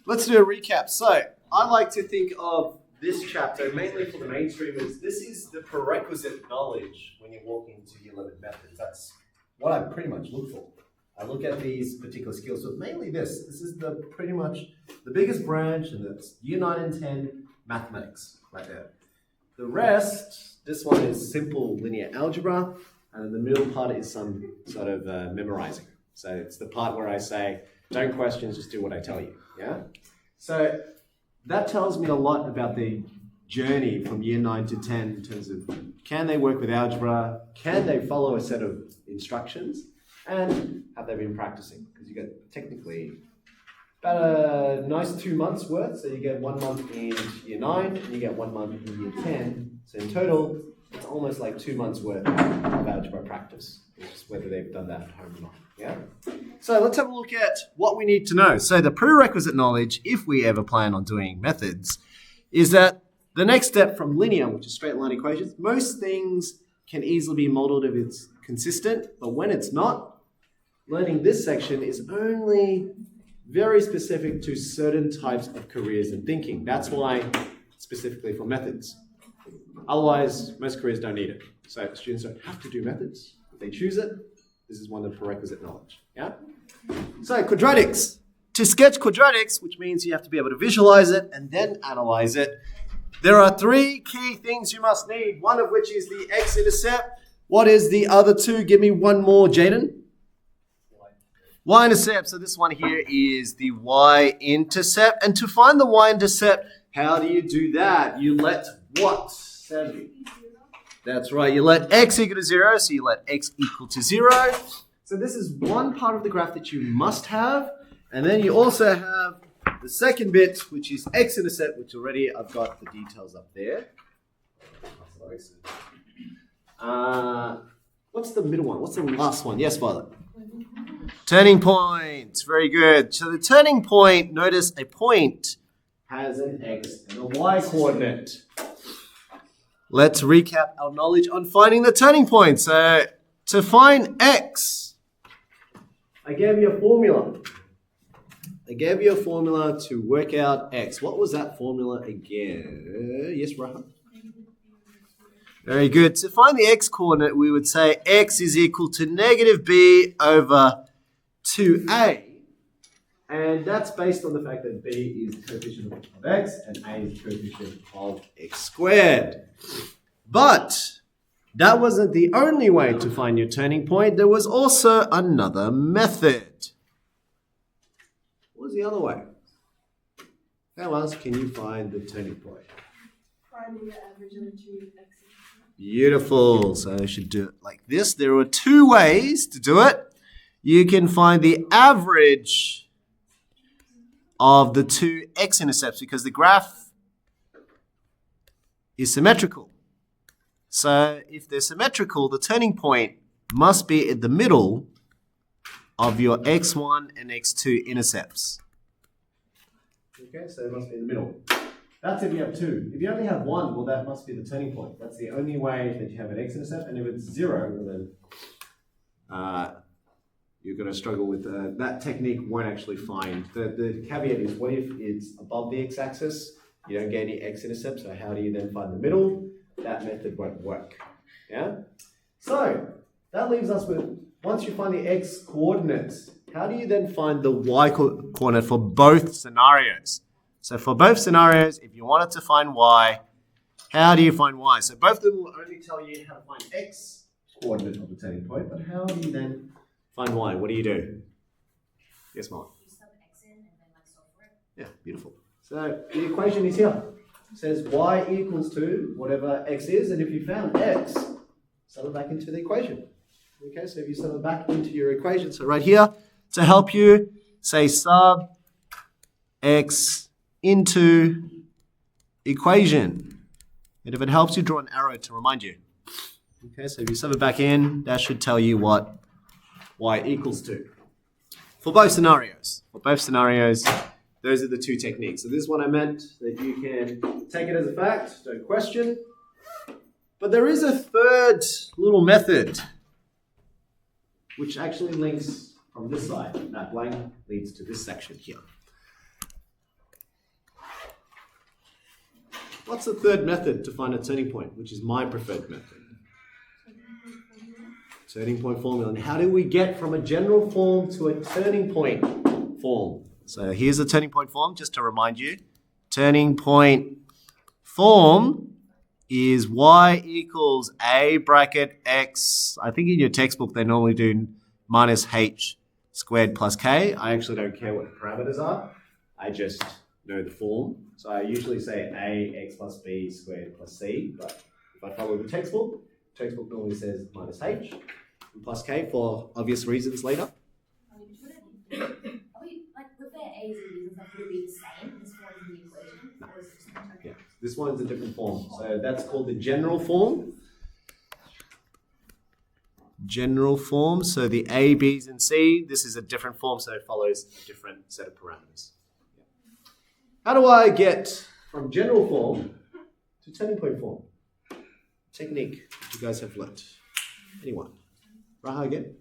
let's do a recap. So I like to think of this chapter, mainly for the mainstreamers, this is the prerequisite knowledge when you walk into Year 11 methods. That's what I pretty much look for. I look at these particular skills. So mainly this. This is the pretty much the biggest branch, and that's Year 9 and 10 mathematics right there. The rest, this one is simple linear algebra, and the middle part is some sort of memorizing. So it's the part where I say, don't question, just do what I tell you. Yeah. So that tells me a lot about the journey from Year 9 to 10 in terms of can they work with algebra, can they follow a set of instructions, and have they been practicing? Because you get technically about a nice 2 months worth. So you get 1 month in Year 9 and you get 1 month in Year 10. So in total, it's almost like 2 months worth of algebra practice. It's just whether they've done that at home or not. Yeah. So let's have a look at what we need to know. So the prerequisite knowledge, if we ever plan on doing methods, is that the next step from linear, which is straight line equations, most things can easily be modeled if it's consistent, but when it's not, learning this section is only very specific to certain types of careers and thinking. That's why specifically for methods. Otherwise, most careers don't need it. So students don't have to do methods. If they choose it, this is one of the prerequisite knowledge. Yeah? So quadratics. To sketch quadratics, which means you have to be able to visualize it and then analyze it, there are 3 key things you must need, one of which is the x-intercept. What is the other 2? Give me one more, Jaden. Y-intercept. So this one here is the y-intercept. And to find the y-intercept, how do you do that? You let what? Sandy? That's right. You let x equal to 0. So you let x equal to 0. So this is one part of the graph that you must have. And then you also have the second bit, which is x-intercept, which already I've got the details up there. What's the middle one? What's the last one? Yes, Violet. Turning point. Very good. So the turning point, notice a point has an x and a y coordinate. Let's recap our knowledge on finding the turning point. So to find x, I gave you a formula. I gave you a formula to work out x. What was that formula again? Yes, Raha? Very good. To find the x coordinate, we would say x is equal to negative b over 2a. And that's based on the fact that b is coefficient of x and a is coefficient of x squared. But that wasn't the only way to find your turning point. There was also another method. What was the other way? How else can you find the turning point? Finding the average of the 2 x. Beautiful. So I should do it like this. There are 2 ways to do it. You can find the average of the 2 x-intercepts because the graph is symmetrical. So if they're symmetrical, the turning point must be at the middle of your x1 and x2 intercepts. Okay, so it must be in the middle. That's if you have 2. If you only have 1, well, that must be the turning point. That's the only way that you have an x-intercept. And if it's 0, well, then you're going to struggle with that technique. Won't actually find. The caveat is, what if it's above the x-axis? You don't get any x-intercept. So how do you then find the middle? That method won't work. Yeah. So that leaves us with, once you find the x coordinates, how do you then find the y coordinate for both scenarios? So for both scenarios, if you wanted to find y, how do you find y? So both of them will only tell you how to find x coordinate of the turning point, but how do you then find y? What do you do? Yes, Mark? You sub x in and then solve for it. Yeah, beautiful. So the equation is here. It says y equals to whatever x is, and if you found x, sub it back into the equation. Okay, so if you sub it back into your equation, so right here, to help you, say sub x into equation. And if it helps you, draw an arrow to remind you. Okay, so if you sub it back in, that should tell you what y equals to. For both scenarios. For both scenarios, those are the 2 techniques. So this is what I meant, that you can take it as a fact, don't question. But there is a third little method, which actually links from this side. That blank leads to this section here. What's the third method to find a turning point, which is my preferred method? Turning point formula. And how do we get from a general form to a turning point form? So here's the turning point form, just to remind you. Turning point form is y equals a bracket x. I think in your textbook they normally do minus h squared plus k. I actually don't care what the parameters are. I just know the form. So I usually say a x plus b squared plus c. But if I follow the textbook normally says minus h and plus k for obvious reasons later. Are we, like, with their A's and B's and stuff, would it be the same as far as the equation? No. Or is it just okay? Yeah, this one's a different form. So that's called the general form. General form. So the A, B's, and C, this is a different form, so it follows a different set of parameters. How do I get from general form to turning point form? Technique you guys have learnt. Anyone? Raha again?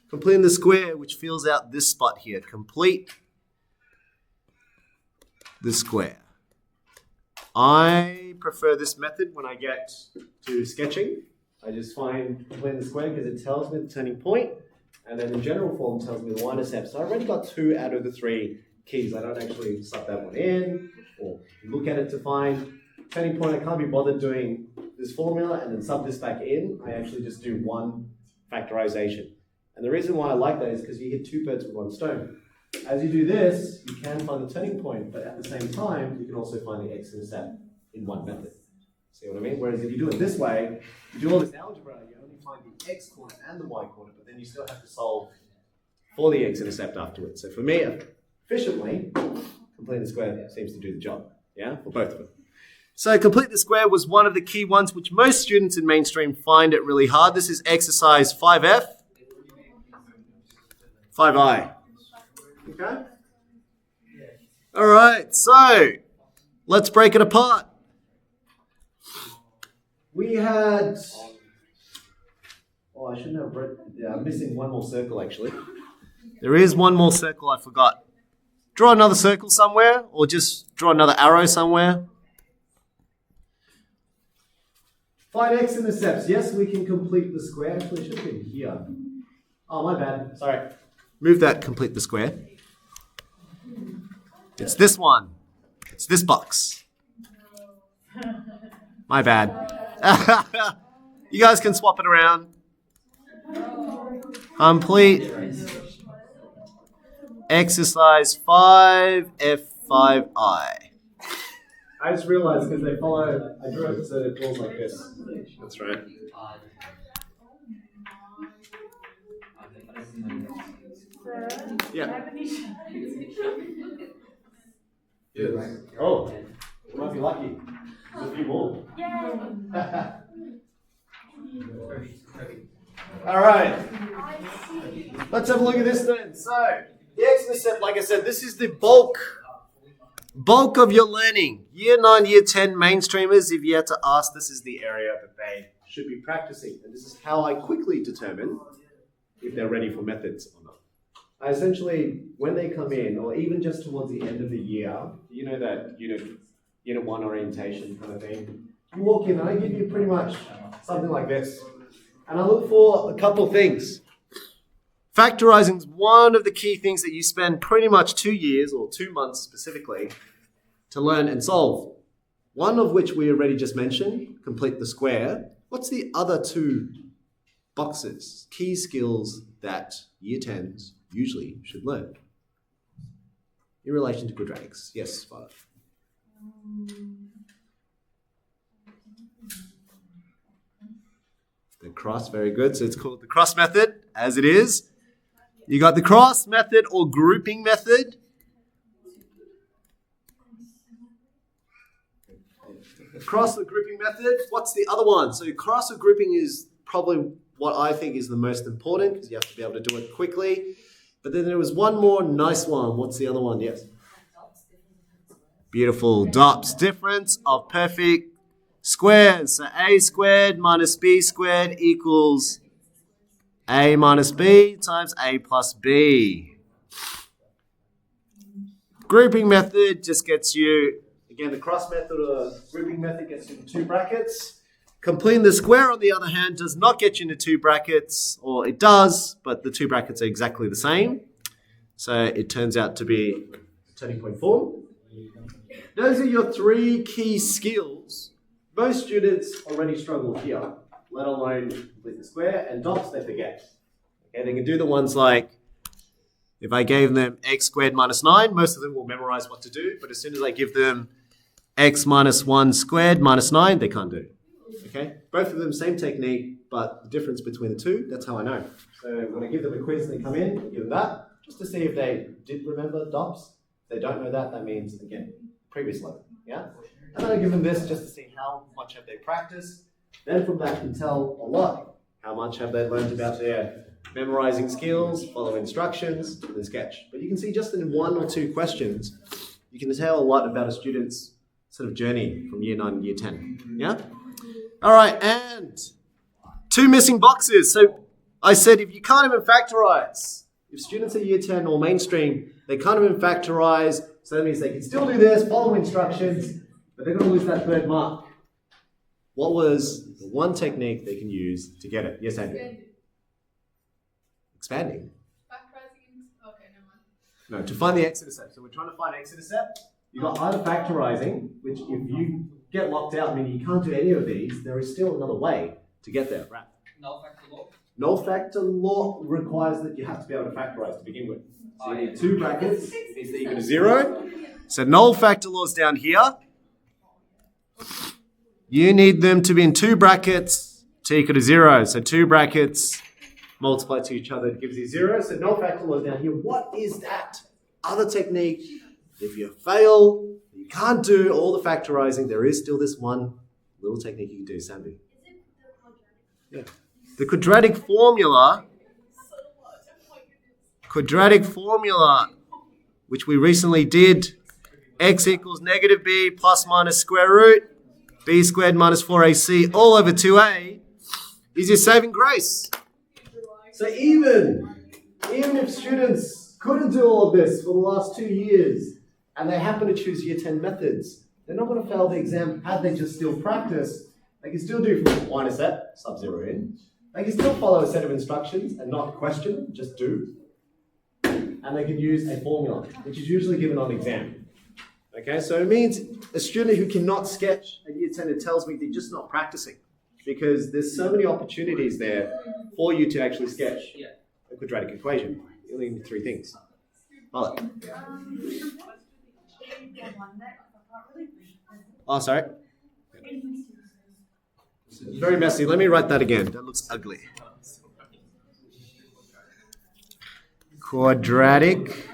Completing the square, which fills out this spot here. Complete the square. I prefer this method when I get to sketching. I just find completing the square because it tells me the turning point, and then the general form tells me the y-intercept. So I've already got 2 out of the 3 keys. I don't actually sub that one in or look at it to find turning point. I can't be bothered doing this formula and then sub this back in. I actually just do one factorization. And the reason why I like that is because you hit 2 birds with 1 stone. As you do this, you can find the turning point, but at the same time, you can also find the x-intercept in one method. See what I mean? Whereas if you do it this way, you do all this algebra, you only find the x-coordinate and the y-coordinate, but then you still have to solve for the x-intercept afterwards. So for me, efficiently, completing the square seems to do the job, yeah, for both of them. So complete the square was one of the key ones which most students in mainstream find it really hard. This is exercise 5F, 5I. Okay? All right, so let's break it apart. We had, I shouldn't have read, I'm missing one more circle actually. There is one more circle I forgot. Draw another circle somewhere, or just draw another arrow somewhere. Find x-intercepts. Yes, we can complete the square. Actually, it should have been here. Oh, my bad. Sorry. Move that, complete the square. It's this one. It's this box. My bad. You guys can swap it around. Complete exercise 5F5I. I just realized because they follow, I drew it so it falls like this. That's right. Yeah. Yes. Oh, you might be lucky. There's a few more. All right. Let's have a look at this then. So, the x-intercept, like I said, this is the bulk of your learning. Year 9, Year 10 mainstreamers, if you had to ask, this is the area that they should be practicing. And this is how I quickly determine if they're ready for methods or not. I essentially, when they come in, or even just towards the end of the year, you know that unit 1 orientation kind of thing, you walk in and I give you pretty much something like this. And I look for a couple of things. Factorizing is one of the key things that you spend pretty much 2 years, or 2 months specifically, to learn and solve. One of which we already just mentioned, complete the square. What's the other 2 boxes, key skills that year 10s usually should learn in relation to quadratics? Yes, Father. The cross, very good. So it's called the cross method, as it is. You got the cross method or grouping method. Cross or grouping method. What's the other one? So cross or grouping is probably what I think is the most important because you have to be able to do it quickly. But then there was one more nice one. What's the other one? Yes. Beautiful. Dots, difference of perfect squares. So a squared minus b squared equals a minus b times a plus b. Grouping method just gets you, Again, the cross method or grouping method gets you into 2 brackets. Completing the square, on the other hand, does not get you into 2 brackets, or it does, but the 2 brackets are exactly the same. So it turns out to be turning point form. Those are your 3 key skills. Most students already struggle here, let alone complete the square, and dots they forget. Okay, they can do the ones like, if I gave them x squared minus 9, most of them will memorize what to do, but as soon as I give them x minus 1 squared minus 9, they can't do. Okay, both of them same technique, but the difference between the two, that's how I know. So when I give them a quiz and they come in, I give them that, just to see if they did remember DOPS. If they don't know that, that means, again, previous level, yeah? And then I give them this just to see how much have they practiced. Then from that, you can tell a lot. How much have they learned about their memorizing skills, following instructions, and the sketch. But you can see just in 1 or 2 questions, you can tell a lot about a student's sort of journey from year 9 and year 10, yeah? All right, and 2 missing boxes. So I said if you can't even factorize, if students are year 10 or mainstream, they can't even factorize, so that means they can still do this, follow instructions, but they're going to lose that 3rd mark. What was the one technique they can use to get it? Yes, Andy? Expanding. Factorizing. Okay, never mind. No, to find the x-intercept. So we're trying to find x-intercept. You've got either factorizing, which if you get locked out, meaning you can't do any of these, there is still another way to get there. Right? Null factor law. Null factor law requires that you have to be able to factorize to begin with. So you need 2 brackets, it needs to equal to 0. So null factor law is down here. You need them to be in 2 brackets to equal to 0. So 2 brackets multiply to each other gives you 0. So null factor law is down here. What is that? Other technique. If you fail, you can't do all the factorizing, there is still this one little technique you can do, Sandy. Yeah. The quadratic formula, which we recently did, x equals negative b plus minus square root, b squared minus 4ac all over 2a, is your saving grace. So even if students couldn't do all of this for the last 2 years, and they happen to choose year 10 methods, they're not going to fail the exam had they just still practice. They can still do from minus that, sub-zero in. They can still follow a set of instructions and not question, just do. And they can use a formula, which is usually given on exam. Okay, so it means a student who cannot sketch at year 10, it tells me they're just not practicing. Because there's so many opportunities there for you to actually sketch a quadratic equation. You only need 3 things. Mullet. Oh, sorry. Very messy. Let me write that again. That looks ugly. Quadratic.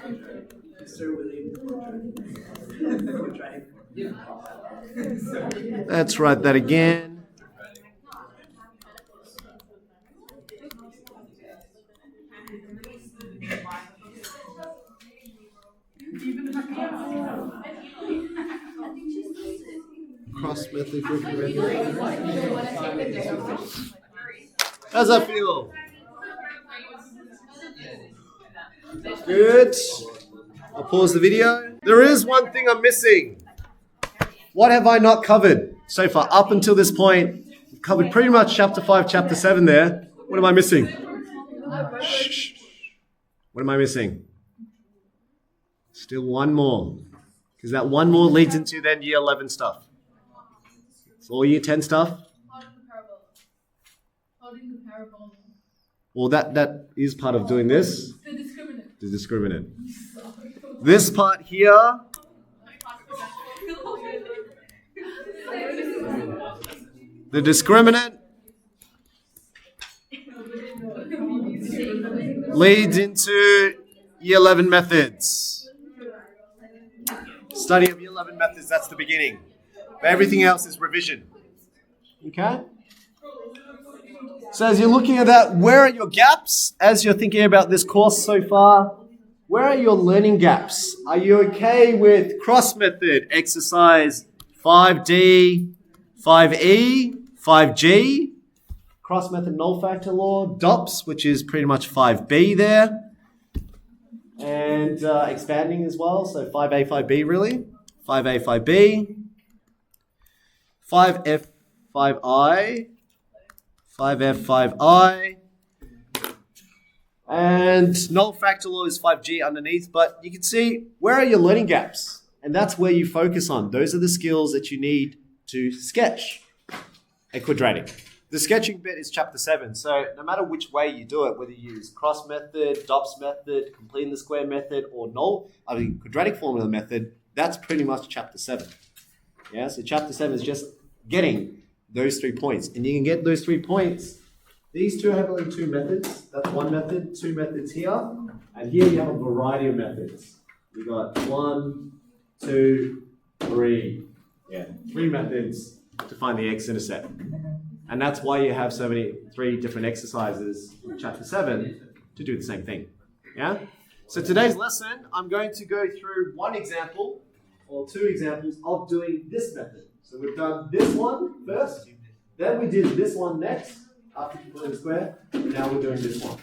Let's write that again. Cross method, grouping method. How's that feel? Good. I'll pause the video. There is one thing I'm missing. What have I not covered so far? Up until this point, I've covered pretty much chapter 5, chapter 7 there. What am I missing? Shh. What am I missing? Still one more. Because that one more leads into then year 11 stuff. So all year 10 stuff. Holding the parabola. Well, that is part of doing this. The discriminant. The discriminant. This part here. The discriminant leads into year 11 methods. Study of year 11 methods, that's the beginning. But everything else is revision. Okay? So as you're looking at that, where are your gaps? As you're thinking about this course so far, where are your learning gaps? Are you okay with cross method, exercise 5D, 5E, 5G, cross method null factor law, DOPS, which is pretty much 5B there, and expanding as well, so 5A, 5B really. 5A, 5B, 5F, 5I, 5F, 5I, and null fractal is 5G underneath, but you can see where are your learning gaps? And that's where you focus on. Those are the skills that you need to sketch a quadratic. The sketching bit is chapter 7, so no matter which way you do it, whether you use cross method, dots method, completing the square method, or quadratic formula method, that's pretty much chapter 7. Yeah, so chapter 7 is just getting those 3 points. And you can get those 3 points. These two have only 2 methods. That's one method, 2 methods here. And here you have a variety of methods. You got 1, 2, 3. Yeah, 3 methods to find the x-intercept. And that's why you have so many 3 different exercises in chapter 7 to do the same thing. Yeah? So today's lesson, I'm going to go through one example or 2 examples of doing this method. So we've done this one first, then we did this one next after completing the square, and now we're doing this one.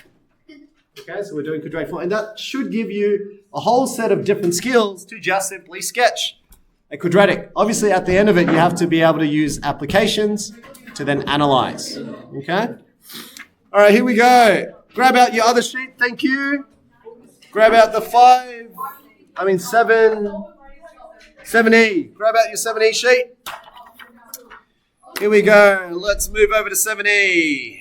Okay, so we're doing quadratic form, and that should give you a whole set of different skills to just simply sketch a quadratic. Obviously, at the end of it, you have to be able to use applications to then analyze. Okay? All right, here we go. Grab out your other sheet. Thank you. Grab out the 7E. Grab out your 7E sheet. Here we go. Let's move over to 7E.